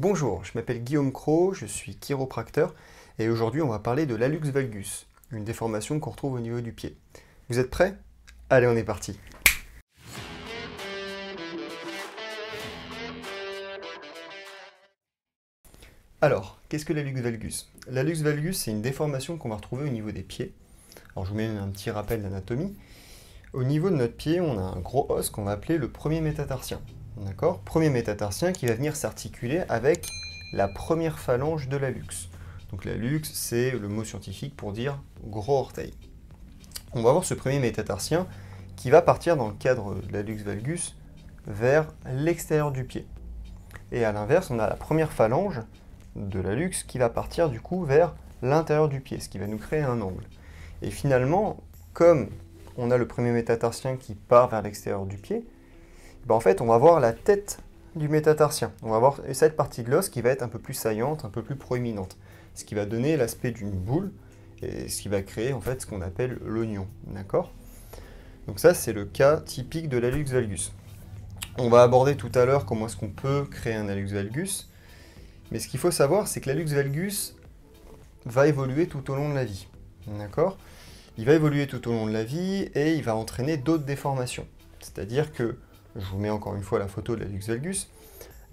Bonjour, je m'appelle Guillaume Cros, je suis chiropracteur et aujourd'hui on va parler de l'hallux valgus, une déformation qu'on retrouve au niveau du pied. Vous êtes prêts? Allez, on est parti! Alors, qu'est-ce que l'hallux valgus? L'hallux valgus, c'est une déformation qu'on va retrouver au niveau des pieds. Alors je vous mets un petit rappel d'anatomie. Au niveau de notre pied, on a un gros os qu'on va appeler le premier métatarsien. D'accord? Premier métatarsien qui va venir s'articuler avec la première phalange de l'hallux. Donc l'hallux, c'est le mot scientifique pour dire gros orteil. On va avoir ce premier métatarsien qui va partir dans le cadre de l'hallux valgus vers l'extérieur du pied. Et à l'inverse, on a la première phalange de l'hallux qui va partir du coup vers l'intérieur du pied, ce qui va nous créer un angle. Et finalement, comme on a le premier métatarsien qui part vers l'extérieur du pied, en fait, on va voir la tête du métatarsien. On va voir cette partie de l'os qui va être un peu plus saillante, un peu plus proéminente, ce qui va donner l'aspect d'une boule et ce qui va créer en fait ce qu'on appelle l'oignon. D'accord? Donc ça, c'est le cas typique de l'hallux valgus. On va aborder tout à l'heure comment est-ce qu'on peut créer un hallux valgus, mais ce qu'il faut savoir, c'est que l'hallux valgus va évoluer tout au long de la vie. D'accord? Il va évoluer tout au long de la vie et il va entraîner d'autres déformations. C'est-à-dire que, je vous mets encore une fois la photo de l'hallux valgus.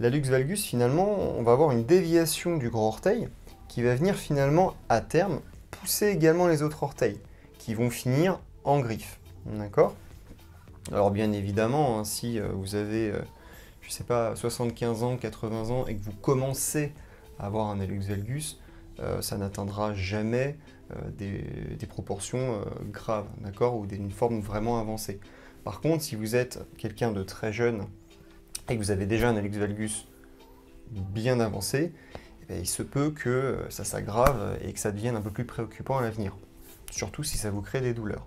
L'hallux valgus, finalement, on va avoir une déviation du gros orteil qui va venir finalement, à terme, pousser également les autres orteils, qui vont finir en griffe. D'accord? Alors bien évidemment, hein, si vous avez, je sais pas, 75 ans, 80 ans, et que vous commencez à avoir un hallux valgus, ça n'atteindra jamais des proportions graves, d'accord, ou d'une forme vraiment avancée. Par contre, si vous êtes quelqu'un de très jeune et que vous avez déjà un hallux valgus bien avancé, il se peut que ça s'aggrave et que ça devienne un peu plus préoccupant à l'avenir, surtout si ça vous crée des douleurs.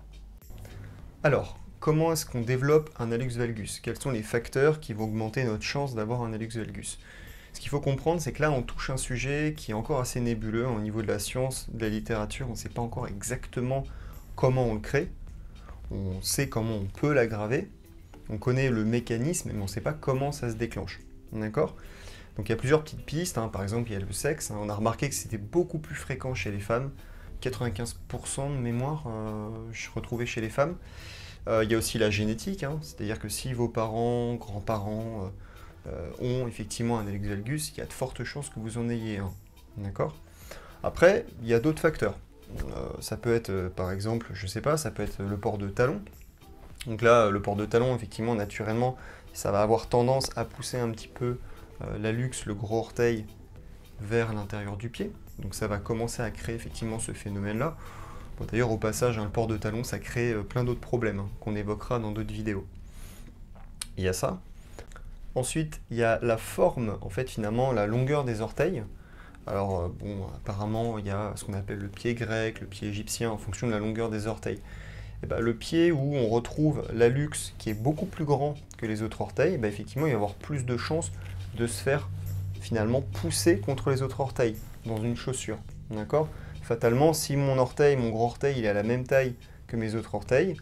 Alors, comment est-ce qu'on développe un hallux valgus? Quels sont les facteurs qui vont augmenter notre chance d'avoir un hallux valgus? Ce qu'il faut comprendre, c'est que là, on touche un sujet qui est encore assez nébuleux au niveau de la science, de la littérature. On ne sait pas encore exactement comment on le crée. On sait comment on peut l'aggraver. On connaît le mécanisme, mais on ne sait pas comment ça se déclenche. D'accord? Donc il y a plusieurs petites pistes. Par exemple, il y a le sexe. On a remarqué que c'était beaucoup plus fréquent chez les femmes. 95% de mémoire, je retrouvais chez les femmes. Il y a aussi la génétique. C'est-à-dire que si vos parents, grands-parents ont effectivement un hallux valgus, il y a de fortes chances que vous en ayez un. D'accord? Après, il y a d'autres facteurs. Ça peut être, par exemple, je sais pas, ça peut être le port de talons. Donc là, le port de talons, effectivement, naturellement, ça va avoir tendance à pousser un petit peu l'hallux, le gros orteil, vers l'intérieur du pied. Donc ça va commencer à créer effectivement ce phénomène-là. Bon, d'ailleurs, au passage, le port de talons, ça crée plein d'autres problèmes qu'on évoquera dans d'autres vidéos. Il y a ça. Ensuite, il y a la forme, en fait, finalement, la longueur des orteils. Alors, bon, apparemment, il y a ce qu'on appelle le pied grec, le pied égyptien, en fonction de la longueur des orteils. Et le pied où on retrouve l'hallux qui est beaucoup plus grand que les autres orteils, effectivement, il va y avoir plus de chances de se faire, finalement, pousser contre les autres orteils, dans une chaussure. D'accord? Fatalement, si mon orteil, mon gros orteil, il est à la même taille que mes autres orteils,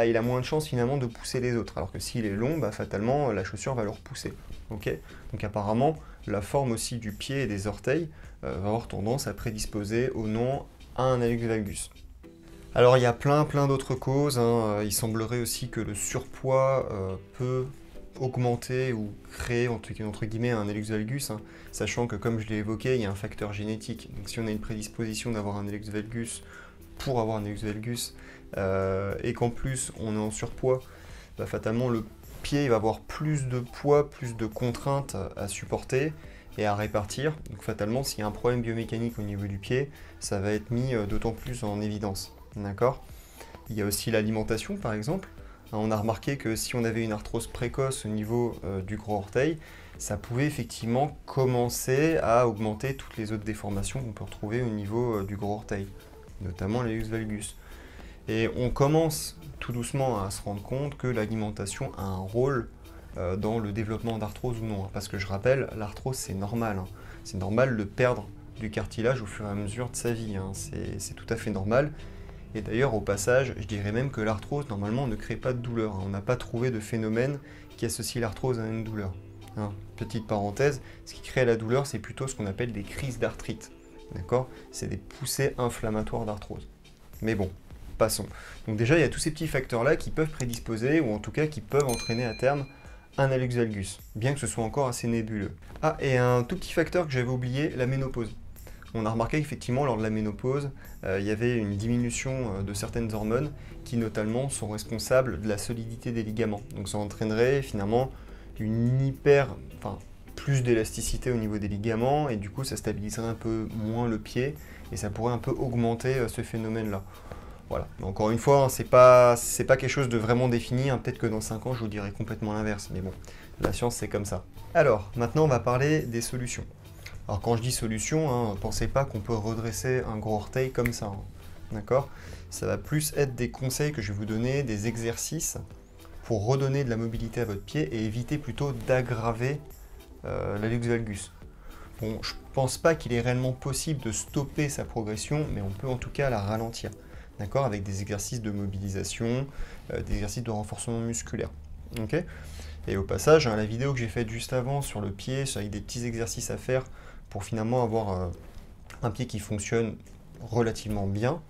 il a moins de chances finalement de pousser les autres. Alors que s'il est long, fatalement, la chaussure va le repousser. Okay? Donc apparemment, la forme aussi du pied et des orteils va avoir tendance à prédisposer ou non à un hallux valgus. Alors il y a plein d'autres causes. Il semblerait aussi que le surpoids peut augmenter ou créer entre guillemets un hallux valgus, sachant que comme je l'ai évoqué, il y a un facteur génétique. Donc si on a une prédisposition d'avoir un hallux valgus pour avoir un hallux valgus, et qu'en plus on est en surpoids, fatalement le pied il va avoir plus de poids, plus de contraintes à supporter et à répartir. Donc fatalement, s'il y a un problème biomécanique au niveau du pied, ça va être mis d'autant plus en évidence. D'accord? Il y a aussi l'alimentation par exemple. On a remarqué que si on avait une arthrose précoce au niveau du gros orteil, ça pouvait effectivement commencer à augmenter toutes les autres déformations qu'on peut retrouver au niveau du gros orteil, notamment l'hallux valgus. Et on commence tout doucement à se rendre compte que l'alimentation a un rôle dans le développement d'arthrose ou non. Parce que je rappelle, l'arthrose c'est normal. C'est normal de perdre du cartilage au fur et à mesure de sa vie. C'est tout à fait normal. Et d'ailleurs, au passage, je dirais même que l'arthrose, normalement, ne crée pas de douleur. On n'a pas trouvé de phénomène qui associe l'arthrose à une douleur. hein. Petite parenthèse, ce qui crée la douleur, c'est plutôt ce qu'on appelle des crises d'arthrite. D'accord? C'est des poussées inflammatoires d'arthrose. Mais bon, passons. Donc déjà, il y a tous ces petits facteurs-là qui peuvent prédisposer, ou en tout cas qui peuvent entraîner à terme un hallux valgus, bien que ce soit encore assez nébuleux. Ah, et un tout petit facteur que j'avais oublié, la ménopause. On a remarqué qu'effectivement, lors de la ménopause, il y avait une diminution de certaines hormones qui notamment sont responsables de la solidité des ligaments. Donc ça entraînerait finalement plus d'élasticité au niveau des ligaments, et du coup ça stabiliserait un peu moins le pied, et ça pourrait un peu augmenter ce phénomène-là. Voilà. Mais encore une fois, hein, c'est pas quelque chose de vraiment défini, hein. Peut-être que dans 5 ans, je vous dirai complètement l'inverse, mais bon, la science c'est comme ça. Alors, maintenant on va parler des solutions. Alors quand je dis solution, hein, pensez pas qu'on peut redresser un gros orteil comme ça, hein. D'accord? Ça va plus être des conseils que je vais vous donner, des exercices pour redonner de la mobilité à votre pied et éviter plutôt d'aggraver l'hallux valgus. Bon, je pense pas qu'il est réellement possible de stopper sa progression, mais on peut en tout cas la ralentir. D'accord? Avec des exercices de mobilisation, des exercices de renforcement musculaire. Ok? Et au passage, hein, la vidéo que j'ai faite juste avant sur le pied, avec des petits exercices à faire pour finalement avoir un pied qui fonctionne relativement bien,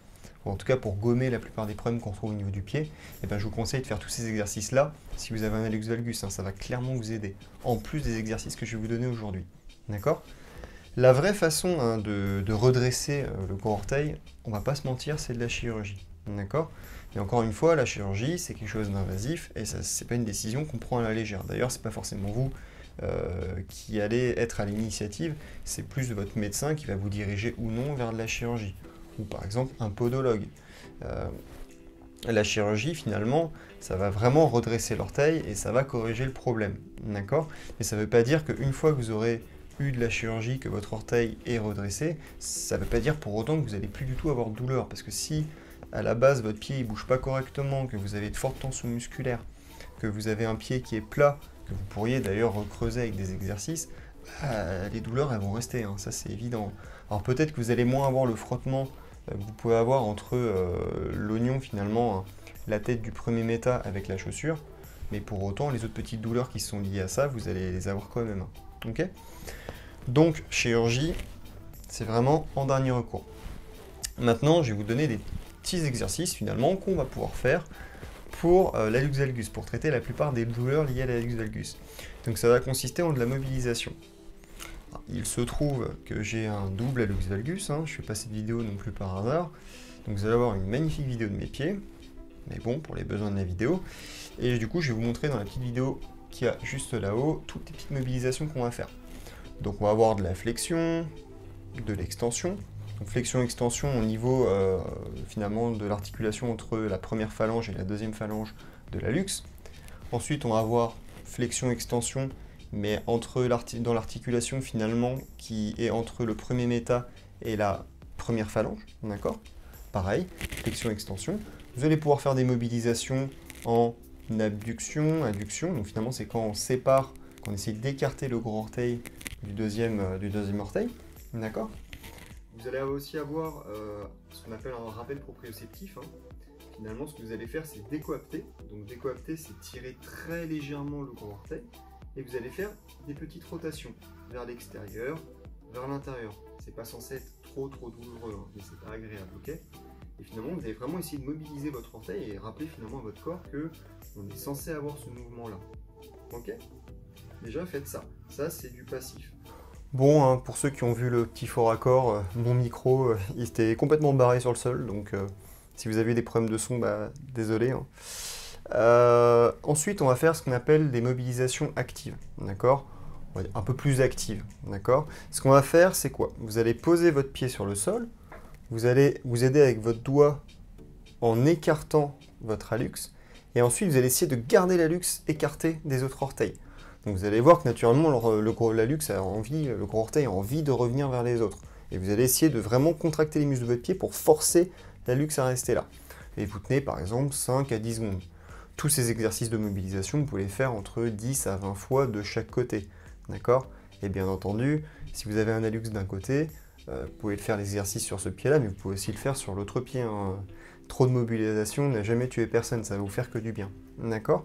ou en tout cas pour gommer la plupart des problèmes qu'on trouve au niveau du pied, et ben je vous conseille de faire tous ces exercices-là si vous avez un hallux valgus, hein, ça va clairement vous aider, en plus des exercices que je vais vous donner aujourd'hui. D'accord? La vraie façon, hein, de redresser le gros orteil, on va pas se mentir, c'est de la chirurgie. D'accord? Et encore une fois, la chirurgie, c'est quelque chose d'invasif, et ça, c'est pas une décision qu'on prend à la légère. D'ailleurs, c'est pas forcément vous qui allez être à l'initiative, c'est plus votre médecin qui va vous diriger ou non vers de la chirurgie, ou par exemple un podologue. La chirurgie, finalement, ça va vraiment redresser l'orteil et ça va corriger le problème. D'accord? Mais ça ne veut pas dire qu'une fois que vous aurez eu de la chirurgie, que votre orteil est redressé, ça ne veut pas dire pour autant que vous n'allez plus du tout avoir de douleur. Parce que si à la base votre pied ne bouge pas correctement, que vous avez de fortes tensions musculaires, que vous avez un pied qui est plat, que vous pourriez d'ailleurs recreuser avec des exercices, les douleurs elles vont rester, hein, ça c'est évident. Alors peut-être que vous allez moins avoir le frottement que vous pouvez avoir entre l'oignon finalement, hein, la tête du premier méta avec la chaussure, mais pour autant les autres petites douleurs qui sont liées à ça, vous allez les avoir quand même. Hein. Ok? Donc chirurgie, c'est vraiment en dernier recours. Maintenant, je vais vous donner des petits exercices finalement qu'on va pouvoir faire pour l'hallux valgus, pour traiter la plupart des douleurs liées à l'hallux valgus. Donc ça va consister en de la mobilisation. Alors, il se trouve que j'ai un double hallux valgus, hein, je ne fais pas cette vidéo non plus par hasard. Donc vous allez avoir une magnifique vidéo de mes pieds, mais bon, pour les besoins de la vidéo. Et du coup, je vais vous montrer dans la petite vidéo qu'il y a juste là-haut, toutes les petites mobilisations qu'on va faire. Donc on va avoir de la flexion, de l'extension. Donc flexion-extension au niveau finalement de l'articulation entre la première phalange et la deuxième phalange de l'hallux. Ensuite on va avoir flexion-extension, mais dans l'articulation finalement qui est entre le premier méta et la première phalange. D'accord? Pareil, flexion-extension. Vous allez pouvoir faire des mobilisations en abduction, adduction. Donc finalement c'est quand on sépare, qu'on essaye d'écarter le gros orteil du deuxième orteil. D'accord? Vous allez aussi avoir ce qu'on appelle un rappel proprioceptif. Hein. Finalement, ce que vous allez faire, c'est décoapter. Donc décoapter, c'est tirer très légèrement le gros orteil. Et vous allez faire des petites rotations vers l'extérieur, vers l'intérieur. C'est pas censé être trop douloureux, hein, mais c'est pas agréable, ok? Et finalement, vous allez vraiment essayer de mobiliser votre orteil et rappeler finalement à votre corps que on est censé avoir ce mouvement-là. Ok? Déjà, faites ça. Ça, c'est du passif. Bon, hein, pour ceux qui ont vu le petit faux raccord, mon micro, il était complètement barré sur le sol, donc si vous avez des problèmes de son, bah, désolé. Hein. Ensuite, on va faire ce qu'on appelle des mobilisations actives, d'accord? Un peu plus actives, d'accord? Ce qu'on va faire, c'est quoi? Vous allez poser votre pied sur le sol, vous allez vous aider avec votre doigt en écartant votre hallux, et ensuite vous allez essayer de garder l'hallux écarté des autres orteils. Donc vous allez voir que naturellement le gros orteil a envie de revenir vers les autres. Et vous allez essayer de vraiment contracter les muscles de votre pied pour forcer l'hallux à rester là. Et vous tenez par exemple 5 à 10 secondes. Tous ces exercices de mobilisation, vous pouvez les faire entre 10 à 20 fois de chaque côté. D'accord? Et bien entendu, si vous avez un hallux d'un côté, vous pouvez faire l'exercice sur ce pied-là, mais vous pouvez aussi le faire sur l'autre pied. Hein. Trop de mobilisation n'a jamais tué personne, ça va vous faire que du bien. D'accord?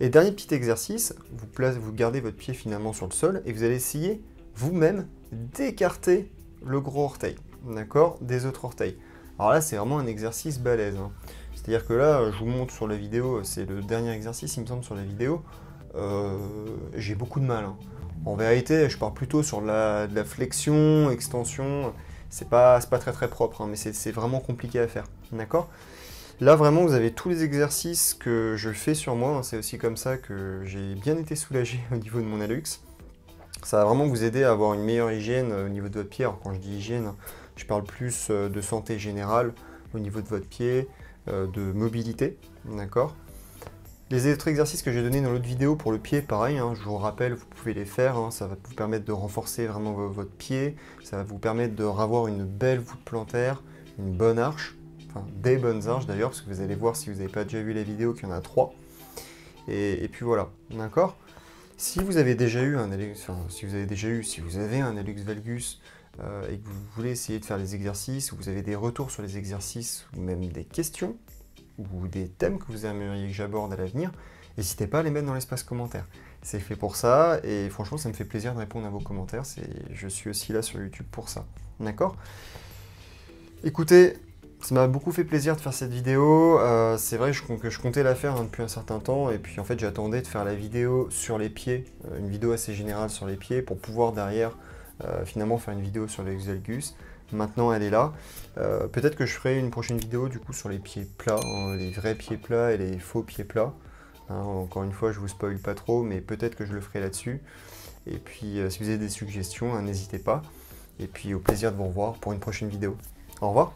Et dernier petit exercice, vous gardez votre pied finalement sur le sol et vous allez essayer vous-même d'écarter le gros orteil, d'accord, des autres orteils. Alors là, c'est vraiment un exercice balèze, hein. C'est-à-dire que là, je vous montre sur la vidéo, c'est le dernier exercice, il me semble, sur la vidéo. J'ai beaucoup de mal, hein. En vérité, je pars plutôt sur de la flexion, extension. C'est pas très propre, hein, mais c'est vraiment compliqué à faire, d'accord? Là, vraiment, vous avez tous les exercices que je fais sur moi, hein. C'est aussi comme ça que j'ai bien été soulagé au niveau de mon hallux. Ça va vraiment vous aider à avoir une meilleure hygiène au niveau de votre pied. Alors quand je dis hygiène, je parle plus de santé générale au niveau de votre pied, de mobilité, d'accord? Les autres exercices que j'ai donnés dans l'autre vidéo pour le pied, pareil, hein, je vous rappelle, vous pouvez les faire, hein, ça va vous permettre de renforcer vraiment votre pied, ça va vous permettre de avoir une belle voûte plantaire, une bonne arche, enfin des bonnes arches d'ailleurs, parce que vous allez voir si vous n'avez pas déjà vu les vidéos qu'il y en a 3. Et puis voilà, d'accord? Si vous avez déjà eu un hallux, enfin, si vous avez un hallux valgus et que vous voulez essayer de faire les exercices, ou vous avez des retours sur les exercices, ou même des questions, ou des thèmes que vous aimeriez que j'aborde à l'avenir, n'hésitez pas à les mettre dans l'espace commentaire. C'est fait pour ça, et franchement, ça me fait plaisir de répondre à vos commentaires. Je suis aussi là sur YouTube pour ça. D'accord? Écoutez, ça m'a beaucoup fait plaisir de faire cette vidéo. C'est vrai que je comptais la faire, hein, depuis un certain temps, et puis en fait j'attendais de faire la vidéo sur les pieds, une vidéo assez générale sur les pieds, pour pouvoir derrière finalement faire une vidéo sur l'hallux valgus. Maintenant elle est là. Peut-être que je ferai une prochaine vidéo du coup sur les pieds plats, hein, les vrais pieds plats et les faux pieds plats. Hein, encore une fois, je vous spoil pas trop, mais peut-être que je le ferai là-dessus. Et puis si vous avez des suggestions, hein, n'hésitez pas. Et puis au plaisir de vous revoir pour une prochaine vidéo. Au revoir.